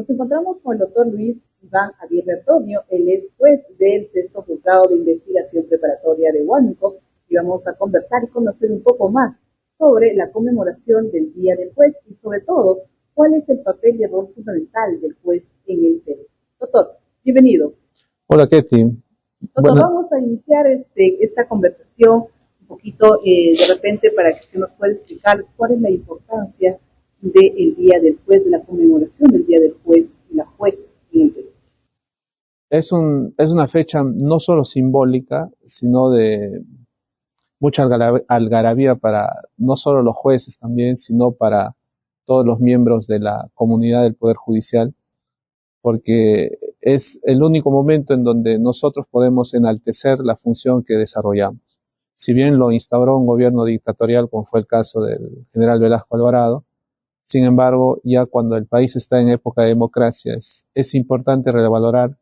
Nos encontramos con el doctor Luis Iván Aguirre Antonio, él es juez del Sexto Juzgado de Investigación Preparatoria de Huánuco, y vamos a conversar y conocer un poco más sobre la conmemoración del Día del Juez y sobre todo, cuál es el papel y el rol fundamental del juez en el Perú. Doctor, bienvenido. Hola, Ketty. Doctor, vamos a iniciar esta conversación un poquito de repente para que usted nos pueda explicar cuál es la importancia del Día del Juez, de la conmemoración del Día del Juez y la juez en el Perú. Es una fecha no solo simbólica, sino de mucha algarabía para no solo los jueces también, sino para todos los miembros de la comunidad del Poder Judicial, porque es el único momento en donde nosotros podemos enaltecer la función que desarrollamos. Si bien lo instauró un gobierno dictatorial, como fue el caso del general Velasco Alvarado, sin embargo, ya cuando el país está en época de democracia, es importante revalorar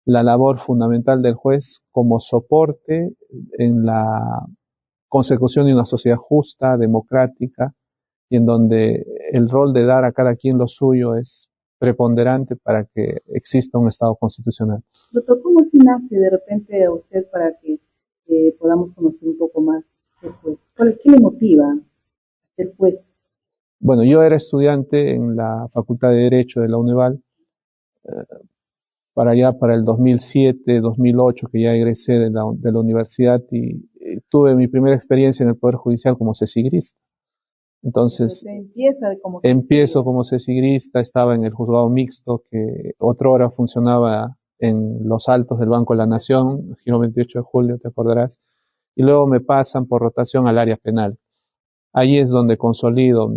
la labor fundamental del juez como soporte en la consecución de una sociedad justa, democrática, y en donde el rol de dar a cada quien lo suyo es preponderante para que exista un Estado constitucional. Doctor, ¿cómo se nace de repente a usted para que podamos conocer un poco más del juez? ¿Qué le motiva a ser juez? Bueno, yo era estudiante en la Facultad de Derecho de la UNEVAL, para el 2007, 2008, que ya egresé de la universidad y tuve mi primera experiencia en el Poder Judicial como cesigrista. Entonces empiezo como cesigrista, estaba en el juzgado mixto, que otrora funcionaba en los altos del Banco de la Nación, giro 28 de julio, te acordarás, y luego me pasan por rotación al área penal. Ahí es donde consolido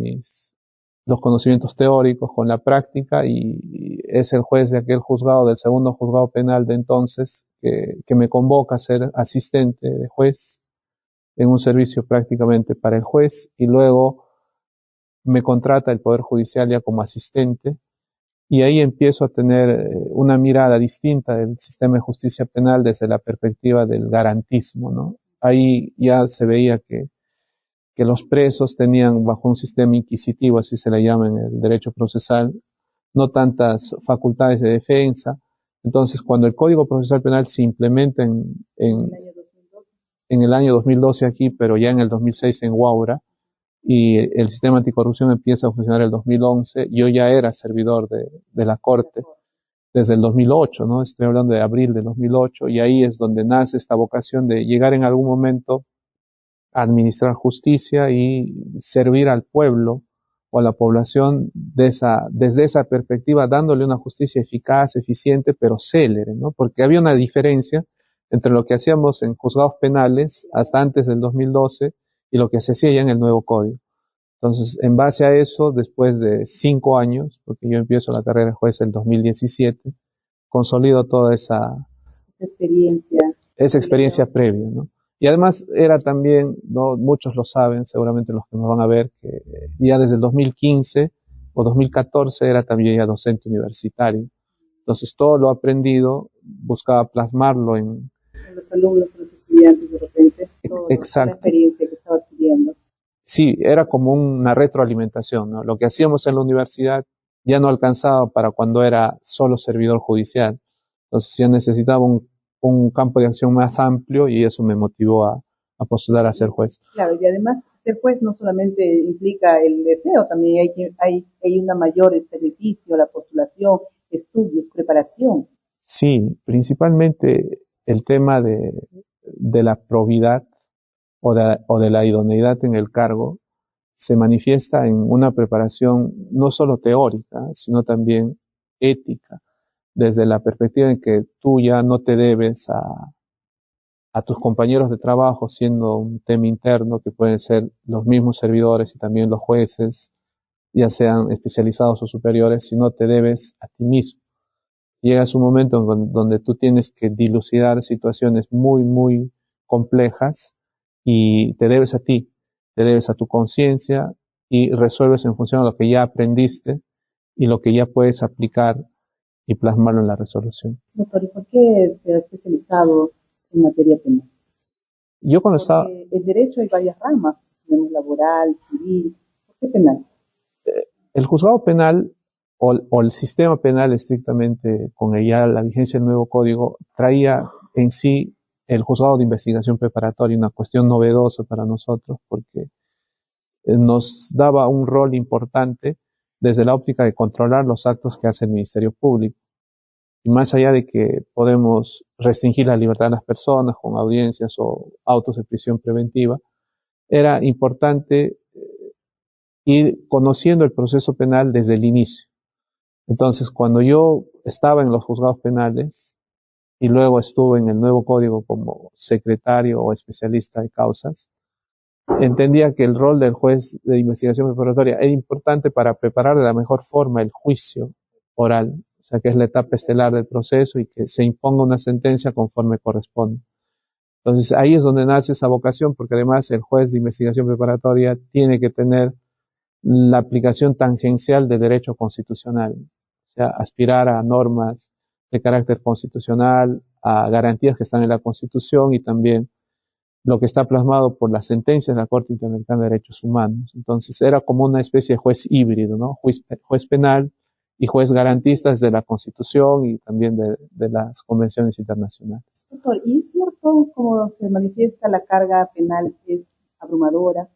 los conocimientos teóricos con la práctica y es el juez de aquel juzgado, del segundo juzgado penal de entonces, que me convoca a ser asistente de juez en un servicio prácticamente para el juez y luego me contrata el Poder Judicial ya como asistente y ahí empiezo a tener una mirada distinta del sistema de justicia penal desde la perspectiva del garantismo, ¿no? Ahí ya se veía que los presos tenían bajo un sistema inquisitivo, así se le llama en el derecho procesal, no tantas facultades de defensa. Entonces, cuando el Código Procesal Penal se implementa en el año 2012 aquí, pero ya en el 2006 en Huaura, y el sistema anticorrupción empieza a funcionar en el 2011, yo ya era servidor de la Corte desde el 2008, ¿no? Estoy hablando de abril del 2008, y ahí es donde nace esta vocación de llegar en algún momento a administrar justicia y servir al pueblo o a la población desde esa perspectiva, dándole una justicia eficaz, eficiente, pero célere, ¿no? Porque había una diferencia entre lo que hacíamos en juzgados penales hasta antes del 2012 y lo que se hacía ya en el nuevo código. Entonces, en base a eso, después de 5 años, porque yo empiezo la carrera de juez en 2017, consolido toda esa experiencia previa, ¿no? Y además era también, ¿no? Muchos lo saben, seguramente los que nos van a ver, que ya desde el 2015 o 2014 era también ya docente universitario. Entonces todo lo aprendido buscaba plasmarlo en los alumnos, los estudiantes de repente, toda la experiencia que estaba adquiriendo. Sí, era como una retroalimentación, ¿no? Lo que hacíamos en la universidad ya no alcanzaba para cuando era solo servidor judicial. Entonces ya necesitaba un campo de acción más amplio y eso me motivó a postular a ser juez. Claro, y además ser juez no solamente implica el deseo, también hay una mayor beneficio, la postulación, estudios, preparación. Sí, principalmente el tema de la probidad o de la idoneidad en el cargo se manifiesta en una preparación no solo teórica, sino también ética, desde la perspectiva en que tú ya no te debes a tus compañeros de trabajo, siendo un tema interno que pueden ser los mismos servidores y también los jueces, ya sean especializados o superiores, sino te debes a ti mismo. Llegas un momento donde tú tienes que dilucidar situaciones muy, muy complejas y te debes a ti, te debes a tu conciencia y resuelves en función de lo que ya aprendiste y lo que ya puedes aplicar y plasmarlo en la resolución. Doctor, ¿y por qué se ha especializado en materia penal? Yo cuando estaba... El derecho hay varias ramas, tenemos laboral, civil, ¿por qué penal? El juzgado penal o el sistema penal estrictamente, con ya la vigencia del nuevo código, traía en sí el juzgado de investigación preparatoria, una cuestión novedosa para nosotros, porque nos daba un rol importante desde la óptica de controlar los actos que hace el Ministerio Público. Y más allá de que podemos restringir la libertad de las personas con audiencias o autos de prisión preventiva, era importante ir conociendo el proceso penal desde el inicio. Entonces, cuando yo estaba en los juzgados penales y luego estuve en el nuevo código como secretario o especialista de causas, entendía que el rol del juez de investigación preparatoria era importante para preparar de la mejor forma el juicio oral, o sea, que es la etapa estelar del proceso, y que se imponga una sentencia conforme corresponde. Entonces, ahí es donde nace esa vocación, porque además el juez de investigación preparatoria tiene que tener la aplicación tangencial del derecho constitucional, o sea, aspirar a normas de carácter constitucional, a garantías que están en la Constitución y también lo que está plasmado por las sentencias de la Corte Interamericana de Derechos Humanos. Entonces era como una especie de juez híbrido, ¿no? Juez penal y juez garantista desde la Constitución y también de las convenciones internacionales. Doctor, ¿y es cierto cómo se manifiesta la carga penal es abrumadora?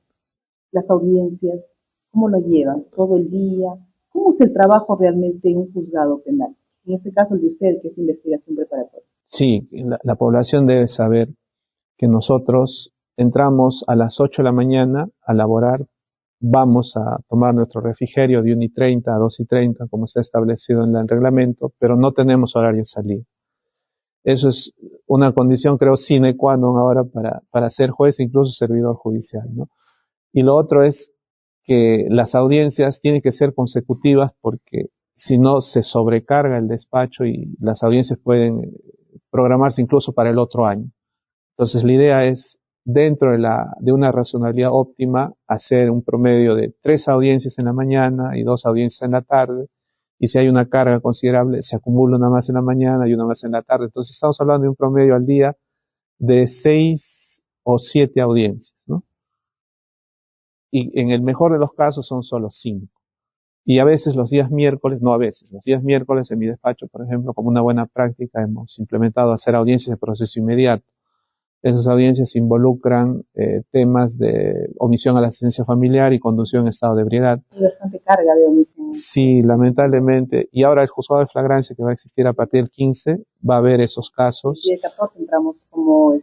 Las audiencias, ¿cómo lo llevan? ¿Todo el día? ¿Cómo es el trabajo realmente en un juzgado penal? En este caso el de usted, que es investigación preparatoria. Sí, la población debe saber que nosotros entramos a las 8 de la mañana a laborar, vamos a tomar nuestro refrigerio de 1:30 a 2:30, como está establecido en el reglamento, pero no tenemos horario de salida. Eso es una condición, creo, sine qua non ahora para ser juez, incluso servidor judicial, ¿no? Y lo otro es que las audiencias tienen que ser consecutivas, porque si no se sobrecarga el despacho y las audiencias pueden programarse incluso para el otro año. Entonces la idea es, dentro de una razonabilidad óptima, hacer un promedio de 3 audiencias en la mañana y 2 audiencias en la tarde, y si hay una carga considerable, se acumula una más en la mañana y una más en la tarde. Entonces estamos hablando de un promedio al día de 6 o 7 audiencias, ¿no? Y en el mejor de los casos son solo 5. Y a veces los días miércoles, los días miércoles en mi despacho, por ejemplo, como una buena práctica, hemos implementado hacer audiencias de proceso inmediato. Esas audiencias involucran temas de omisión a la asistencia familiar y conducción en estado de ebriedad. Hay bastante carga de omisión. Sí, lamentablemente. Y ahora el juzgado de flagrancia, que va a existir a partir del 15, va a ver esos casos. Y el 14 entramos como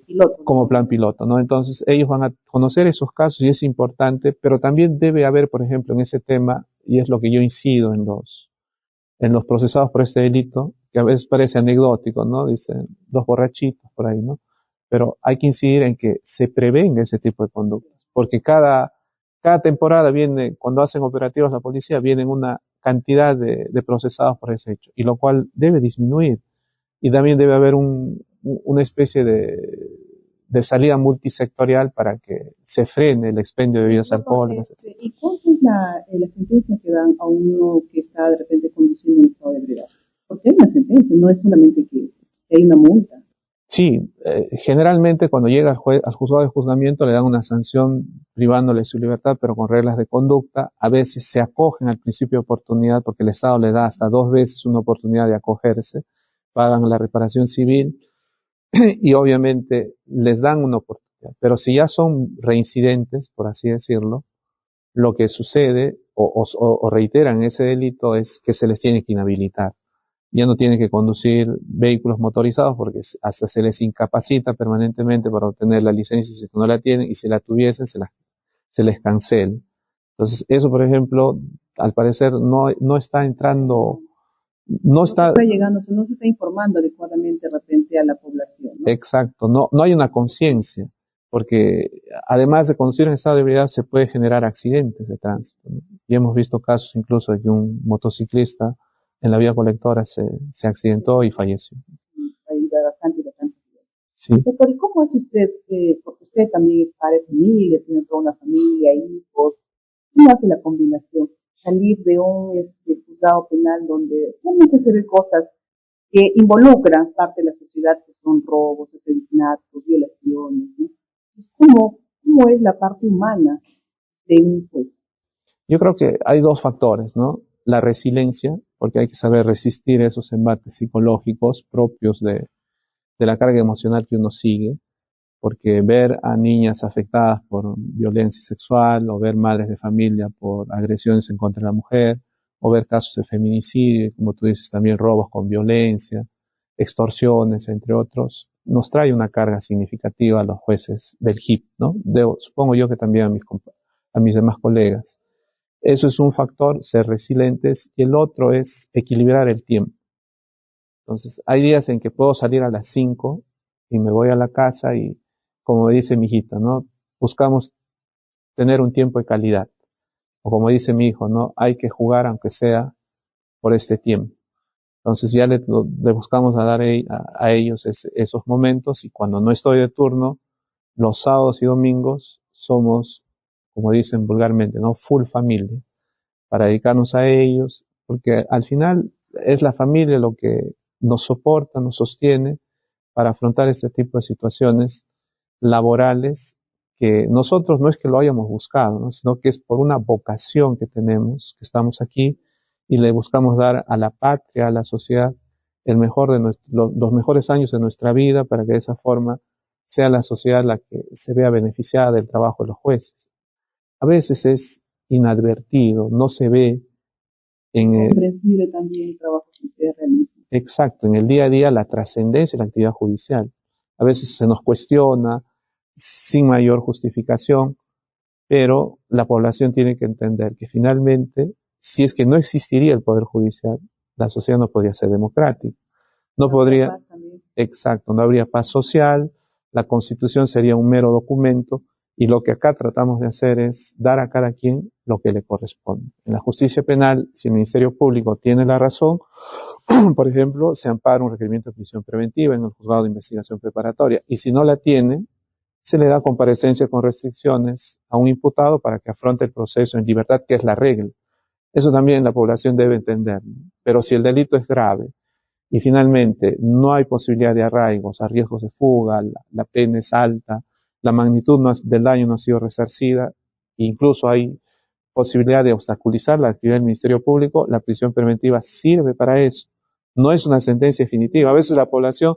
piloto, ¿no? Como plan piloto, ¿no? Entonces ellos van a conocer esos casos y es importante, pero también debe haber, por ejemplo, en ese tema, y es lo que yo incido en los procesados por este delito, que a veces parece anecdótico, ¿no? Dicen 2 borrachitos por ahí, ¿no? Pero hay que incidir en que se prevenga ese tipo de conductas, porque cada temporada viene, cuando hacen operativos la policía, vienen una cantidad de procesados por ese hecho, y lo cual debe disminuir, y también debe haber una especie de salida multisectorial para que se frene el expendio de bebidas alcohólicas. ¿Y cuánto es la sentencia que dan a uno que está de repente conduciendo en estado de ebriedad? Porque hay una sentencia, no es solamente que hay una multa. Sí, generalmente cuando llega al juzgado de juzgamiento le dan una sanción privándole de su libertad, pero con reglas de conducta. A veces se acogen al principio de oportunidad, porque el Estado le da hasta 2 veces una oportunidad de acogerse, pagan la reparación civil y obviamente les dan una oportunidad. Pero si ya son reincidentes, por así decirlo, lo que sucede o reiteran ese delito es que se les tiene que inhabilitar. Ya no tienen que conducir vehículos motorizados, porque hasta se les incapacita permanentemente para obtener la licencia si no la tienen, y si la tuviesen se les cancela. Entonces eso, por ejemplo, al parecer no está entrando, no está llegando, no se está informando adecuadamente de repente a la población, ¿no? Exacto, no hay una conciencia, porque además de conducir en estado de ebriedad se puede generar accidentes de tránsito, ¿no? Y hemos visto casos incluso de que un motociclista en la vía colectora se accidentó y falleció. Hay bastante. Sí. Doctor, ¿y cómo hace usted, porque usted también es padre de familia, tiene toda una familia, hijos, cómo hace la combinación? Salir de un juzgado penal donde realmente se ve cosas que involucran parte de la sociedad, que son robos, asesinatos, violaciones, ¿no? ¿Cómo es la parte humana de un juez? Yo creo que hay 2 factores, ¿no? la resiliencia, porque hay que saber resistir esos embates psicológicos propios de la carga emocional que uno sigue, porque ver a niñas afectadas por violencia sexual, o ver madres de familia por agresiones en contra de la mujer, o ver casos de feminicidio, como tú dices, también robos con violencia, extorsiones, entre otros, nos trae una carga significativa a los jueces del HIP, ¿no? Supongo yo que también a mis demás colegas. Eso es un factor, ser resilientes, y el otro es equilibrar el tiempo. Entonces, hay días en que puedo salir a las 5 y me voy a la casa y, como dice mi hijita, ¿no? Buscamos tener un tiempo de calidad. O como dice mi hijo, ¿no? Hay que jugar aunque sea por este tiempo. Entonces ya le buscamos a dar a ellos esos momentos, y cuando no estoy de turno, los sábados y domingos somos, como dicen vulgarmente, ¿no? Full familia, para dedicarnos a ellos, porque al final es la familia lo que nos soporta, nos sostiene para afrontar este tipo de situaciones laborales que nosotros no es que lo hayamos buscado, ¿no? Sino que es por una vocación que tenemos, que estamos aquí y le buscamos dar a la patria, a la sociedad, el mejor de los mejores años de nuestra vida, para que de esa forma sea la sociedad la que se vea beneficiada del trabajo de los jueces. A veces es inadvertido, no se ve en comprensible también el trabajo que ustedes realizan. Exacto, en el día a día la trascendencia de la actividad judicial. A veces se nos cuestiona sin mayor justificación, pero la población tiene que entender que finalmente, si es que no existiría el Poder Judicial, la sociedad no podría ser democrática. No podría, exacto, no habría paz social, la Constitución sería un mero documento, y lo que acá tratamos de hacer es dar a cada quien lo que le corresponde. En la justicia penal, si el Ministerio Público tiene la razón, por ejemplo, se ampara un requerimiento de prisión preventiva en el juzgado de investigación preparatoria, y si no la tiene, se le da comparecencia con restricciones a un imputado para que afronte el proceso en libertad, que es la regla. Eso también la población debe entender, ¿no? Pero si el delito es grave y finalmente no hay posibilidad de arraigos, a riesgos de fuga, la pena es alta, la magnitud del daño no ha sido resarcida, incluso hay posibilidad de obstaculizar la actividad del Ministerio Público, la prisión preventiva sirve para eso. No es una sentencia definitiva. A veces la población,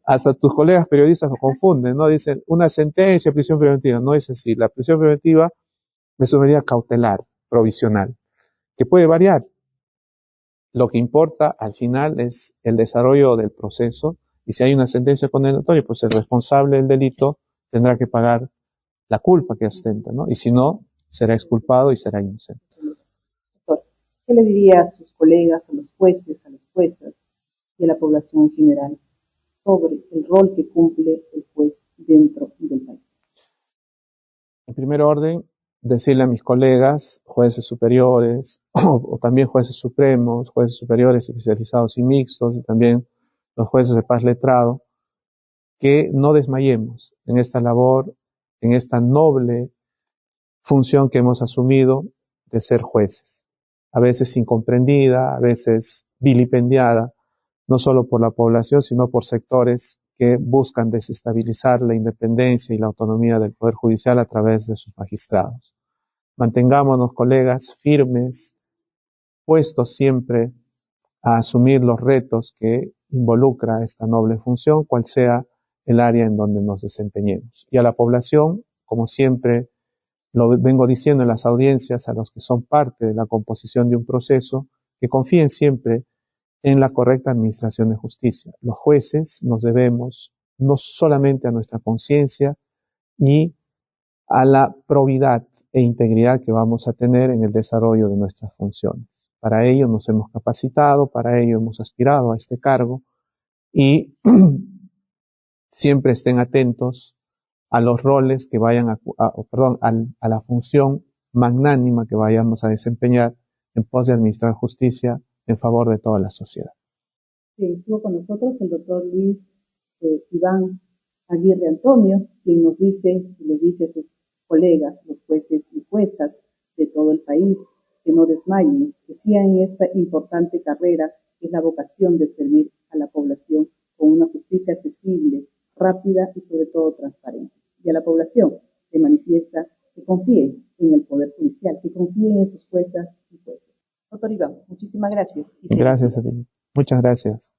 hasta tus colegas periodistas lo confunden, ¿no? Dicen, una sentencia de prisión preventiva. No es así. La prisión preventiva es una medida cautelar, provisional, que puede variar. Lo que importa al final es el desarrollo del proceso, y si hay una sentencia condenatoria, pues el responsable del delito tendrá que pagar la culpa que ostenta, ¿no? Y si no, será exculpado y será inocente. Doctor, ¿qué le diría a sus colegas, a los jueces, a las juezas y a la población en general sobre el rol que cumple el juez dentro del país? En primer orden, decirle a mis colegas, jueces superiores, o también jueces supremos, jueces superiores especializados y mixtos, y también los jueces de paz letrado, que no desmayemos en esta labor, en esta noble función que hemos asumido de ser jueces. A veces incomprendida, a veces vilipendiada, no solo por la población, sino por sectores que buscan desestabilizar la independencia y la autonomía del Poder Judicial a través de sus magistrados. Mantengámonos, colegas, firmes, puestos siempre a asumir los retos que involucra esta noble función, cual sea el área en donde nos desempeñemos. Y a la población, como siempre lo vengo diciendo en las audiencias, a los que son parte de la composición de un proceso, que confíen siempre en la correcta administración de justicia. Los jueces nos debemos no solamente a nuestra conciencia y a la probidad e integridad que vamos a tener en el desarrollo de nuestras funciones. Para ello nos hemos capacitado, para ello hemos aspirado a este cargo, y siempre estén atentos a los roles que vayan a la función magnánima que vayamos a desempeñar en pos de administrar justicia en favor de toda la sociedad. Sí, estuvo con nosotros el doctor Luis Iván Aguirre Antonio, quien nos dice y le dice a sus colegas, los jueces y juezas de todo el país, que no desmayen, que sigan en esta importante carrera, que es la vocación de servir a la población con una justicia accesible, rápida y sobre todo transparente. Y a la población se manifiesta que confíe en el Poder Judicial, que confíe en sus juezas y jueces. Doctor Iván. Muchísimas gracias. Gracias a ti. Muchas gracias.